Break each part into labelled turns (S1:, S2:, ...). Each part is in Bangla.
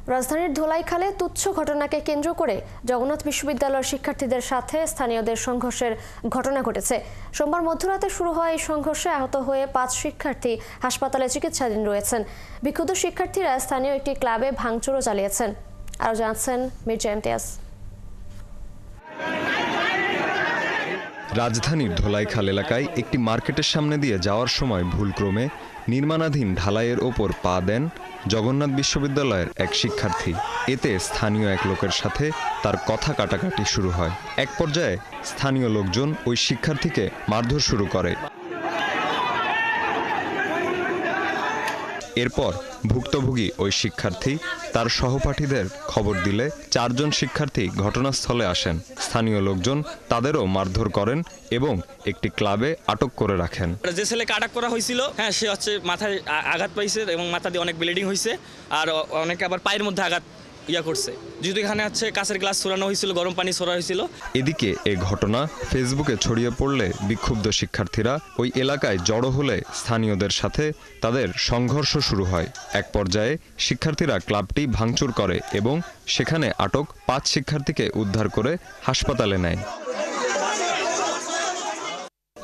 S1: রাজধানীর ধোলাইখালে তুচ্ছ ঘটনাকে কেন্দ্র করে জগন্নাথ বিশ্ববিদ্যালয়ের শিক্ষার্থীদের সাথে স্থানীয়দের সংঘর্ষের ঘটনা ঘটেছে। সোমবার মধ্যরাতে শুরু হয় এই সংঘর্ষে আহত হয়ে 5 শিক্ষার্থী হাসপাতালে চিকিৎসাধীন রয়েছেন। বিক্ষুব্ধ শিক্ষার্থীরা স্থানীয় একটি ক্লাবে ভাঙচুরও চালিয়েছেন। আরও জানাচ্ছেন মির্জা ইমতিয়াজ।
S2: রাজধানীর ধোলাইখাল এলাকায় একটি মার্কেটের সামনে দিয়ে যাওয়ার সময় ভুলক্রমে নির্মাণাধীন ঢালাইয়ের ওপর পা দেন জগন্নাথ বিশ্ববিদ্যালয়ের এক শিক্ষার্থী। এতে স্থানীয় এক লোকের সাথে তার কথা কাটাকাটি শুরু হয়। এক পর্যায়ে স্থানীয় লোকজন ওই শিক্ষার্থীকে মারধর শুরু করে। এরপর ভুক্তভোগী ওই শিক্ষার্থী তার সহপাঠীদের খবর দিলে 4 জন শিক্ষার্থী ঘটনাস্থলে আসেন। স্থানীয় লোকজন তাদেরও মারধর করেন এবং একটি ক্লাবে আটক করে রাখেন।
S3: যে ছেলেকে আটক করা হয়েছিল, হ্যাঁ, সে হচ্ছে মাথায় আঘাত পাইছে এবং মাথা দিয়ে অনেক ব্লিডিং হয়েছে, আর অনেকে আবার পায়ের মধ্যে আঘাত করছে। যেহেতু এখানে হচ্ছে কাঁচের গ্লাস ছড়ানো হয়েছিল, গরম পানি ছড়া হয়েছিল। এদিকে
S2: এ ঘটনা ফেসবুকে ছড়িয়ে পড়লে বিক্ষুব্ধ শিক্ষার্থীরা ওই এলাকায় জড়ো হলে স্থানীয়দের সাথে তাদের সংঘর্ষ শুরু হয়। এক পর্যায়ে শিক্ষার্থীরা ক্লাবটি ভাঙচুর করে এবং সেখানে আটক 5 শিক্ষার্থীকে উদ্ধার করে হাসপাতালে নেয়।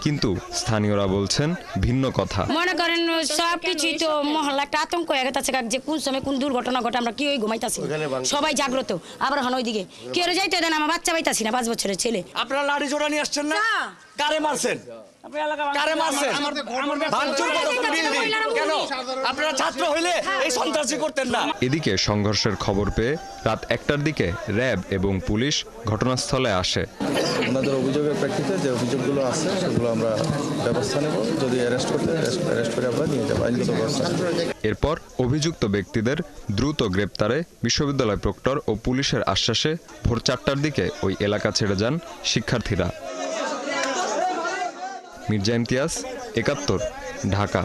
S2: কিন্তু স্থানীয়রা বলছেন ভিন্ন কথা।
S4: মনে করেন সবকিছুই তো মহল্লা একটা আতঙ্ক হয়ে গেছে, যে কোন সময় কোন দুর্ঘটনা ঘটে আমরা কি ওই ঘুমাইতাছি, সবাই জাগ্রত। আবার হন ওইদিকে কেউ যাইতে দেন, আমার বাচ্চা পাইতাছি না, 5 বছরের ছেলে।
S5: আপনারা লাঠি জোড়া নিয়ে আসছেন না? কারে মারছেন? কারে মারছেন? ভাঙচুর কেন? আপনারা ছাত্র হইলে এই সন্ত্রাসী করতেন না।
S2: এদিকে সংঘর্ষের খবর পেয়ে রাত 1টার দিকে র্যাব এবং পুলিশ ঘটনাস্থলে আসে।
S6: আমাদের অভিযোগের প্রেক্ষিতে যে অভিযোগগুলো আছে সেগুলো আমরা ব্যবস্থা নেব। যদি অ্যারেস্ট করে আমরা নিয়ে যাব আইনগত ব্যবস্থা।
S2: এরপর অভিযুক্ত ব্যক্তিদের দ্রুত গ্রেপ্তারে বিশ্ববিদ্যালয় প্রক্টর ও পুলিশের আশ্বাসে ভোর 4টার দিকে ওই এলাকা ছেড়ে যান শিক্ষার্থীরা। মির্জা ইমতিয়াজ, 71, ঢাকা।